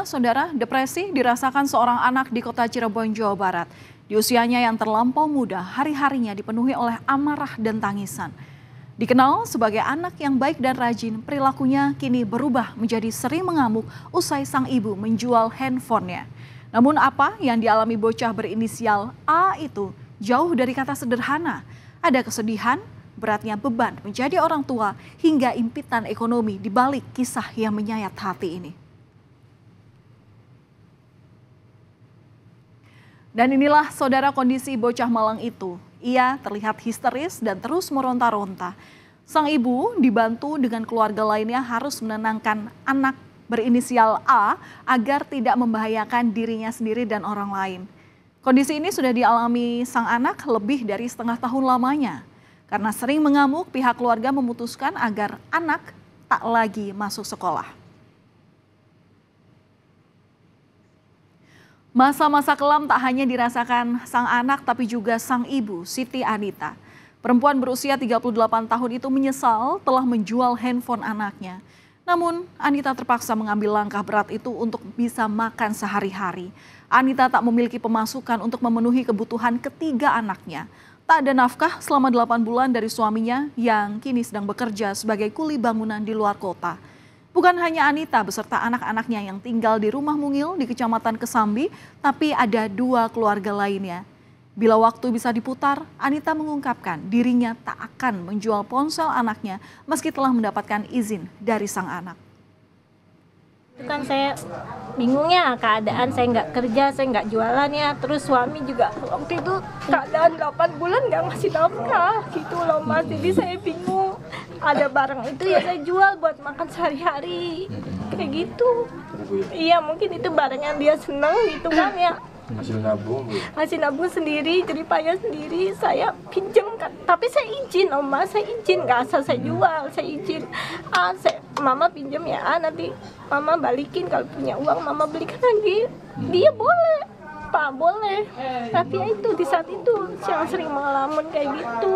Saudara, depresi dirasakan seorang anak di kota Cirebon, Jawa Barat. Di usianya yang terlampau muda, hari-harinya dipenuhi oleh amarah dan tangisan. Dikenal sebagai anak yang baik dan rajin, perilakunya kini berubah menjadi sering mengamuk usai sang ibu menjual handphonenya. Namun apa yang dialami bocah berinisial A itu jauh dari kata sederhana. Ada kesedihan, beratnya beban menjadi orang tua, hingga impitan ekonomi di balik kisah yang menyayat hati ini. Dan inilah saudara kondisi bocah malang itu. Ia terlihat histeris dan terus meronta-ronta. Sang ibu dibantu dengan keluarga lainnya harus menenangkan anak berinisial A agar tidak membahayakan dirinya sendiri dan orang lain. Kondisi ini sudah dialami sang anak lebih dari setengah tahun lamanya. Karena sering mengamuk, pihak keluarga memutuskan agar anak tak lagi masuk sekolah. Masa-masa kelam tak hanya dirasakan sang anak tapi juga sang ibu, Siti Anita. Perempuan berusia 38 tahun itu menyesal telah menjual handphone anaknya. Namun Anita terpaksa mengambil langkah berat itu untuk bisa makan sehari-hari. Anita tak memiliki pemasukan untuk memenuhi kebutuhan ketiga anaknya. Tak ada nafkah selama 8 bulan dari suaminya yang kini sedang bekerja sebagai kuli bangunan di luar kota. Bukan hanya Anita beserta anak-anaknya yang tinggal di rumah mungil di Kecamatan Kesambi, tapi ada 2 keluarga lainnya. Bila waktu bisa diputar, Anita mengungkapkan dirinya tak akan menjual ponsel anaknya meski telah mendapatkan izin dari sang anak. Itu kan saya bingungnya keadaan, saya nggak kerja, saya nggak jualan ya. Terus suami juga waktu itu keadaan 8 bulan nggak ngasih nafkah gitu loh Mas. Jadi saya bingung, ada barang itu ya saya jual buat makan sehari-hari kayak gitu. Iya mungkin itu barang yang dia seneng gitu kan ya. Hasil nabung sendiri, jadi payah sendiri, saya pinjam kan, tapi saya izin Mas, saya izin, nggak asal saya jual, saya izin. Mama pinjam ya, nanti mama balikin, kalau punya uang mama belikan lagi. Dia boleh, Pak boleh, tapi ya itu di saat itu yang sering mengalamin kayak gitu.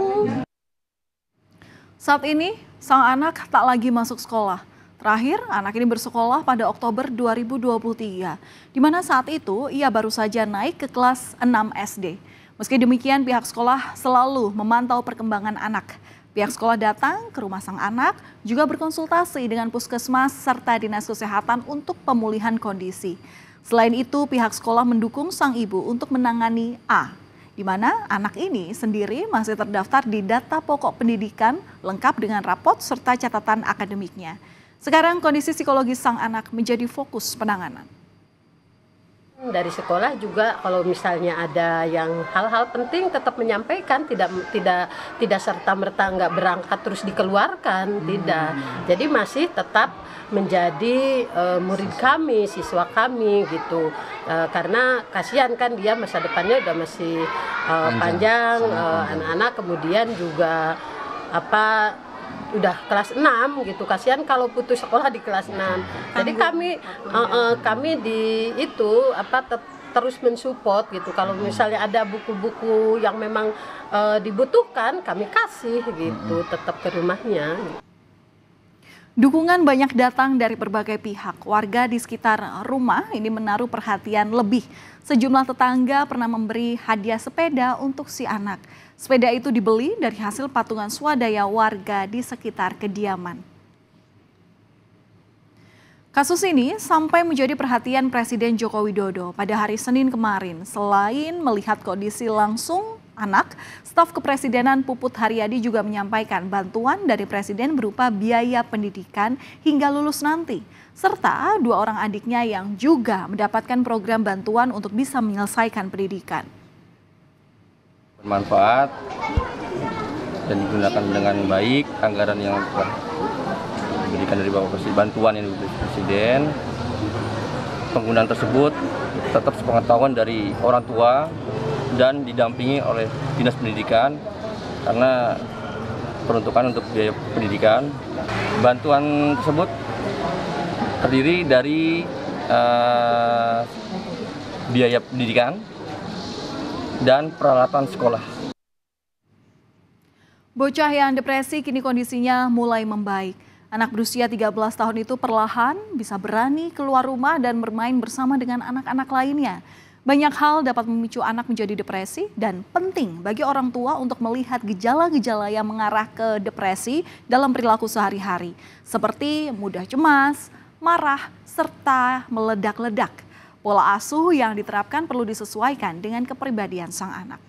Saat ini sang anak tak lagi masuk sekolah. Terakhir, anak ini bersekolah pada Oktober 2023, di mana saat itu ia baru saja naik ke kelas 6 SD. Meski demikian, pihak sekolah selalu memantau perkembangan anak. Pihak sekolah datang ke rumah sang anak, juga berkonsultasi dengan puskesmas serta dinas kesehatan untuk pemulihan kondisi. Selain itu, pihak sekolah mendukung sang ibu untuk menangani A, di mana anak ini sendiri masih terdaftar di data pokok pendidikan lengkap dengan rapot serta catatan akademiknya. Sekarang kondisi psikologis sang anak menjadi fokus penanganan. Dari sekolah juga kalau misalnya ada yang hal-hal penting tetap menyampaikan, tidak serta-merta nggak berangkat terus dikeluarkan, tidak. Jadi masih tetap menjadi murid kami, siswa kami gitu. Karena kasihan kan dia masa depannya udah masih panjang, anak-anak kemudian juga udah kelas 6 gitu, kasihan kalau putus sekolah di kelas 6. Jadi kami di itu terus mensupport gitu. Kalau misalnya ada buku-buku yang memang dibutuhkan, kami kasih gitu, tetap ke rumahnya. Dukungan banyak datang dari berbagai pihak. Warga di sekitar rumah ini menaruh perhatian lebih. Sejumlah tetangga pernah memberi hadiah sepeda untuk si anak. Sepeda itu dibeli dari hasil patungan swadaya warga di sekitar kediaman. Kasus ini sampai menjadi perhatian Presiden Joko Widodo pada hari Senin kemarin. Selain melihat kondisi langsung anak, staf kepresidenan Puput Haryadi juga menyampaikan bantuan dari Presiden berupa biaya pendidikan hingga lulus nanti, serta 2 orang adiknya yang juga mendapatkan program bantuan untuk bisa menyelesaikan pendidikan. Bermanfaat dan digunakan dengan baik anggaran yang diberikan dari Bapak Presiden, bantuan yang diberikan Presiden. Penggunaan tersebut tetap sepengetahuan dari orang tua dan didampingi oleh Dinas Pendidikan karena peruntukan untuk biaya pendidikan. Bantuan tersebut terdiri dari biaya pendidikan dan peralatan sekolah. Bocah yang depresi kini kondisinya mulai membaik. Anak berusia 13 tahun itu perlahan bisa berani keluar rumah dan bermain bersama dengan anak-anak lainnya. Banyak hal dapat memicu anak menjadi depresi dan penting bagi orang tua untuk melihat gejala-gejala yang mengarah ke depresi dalam perilaku sehari-hari, seperti mudah cemas, marah, serta meledak-ledak. Pola asuh yang diterapkan perlu disesuaikan dengan kepribadian sang anak.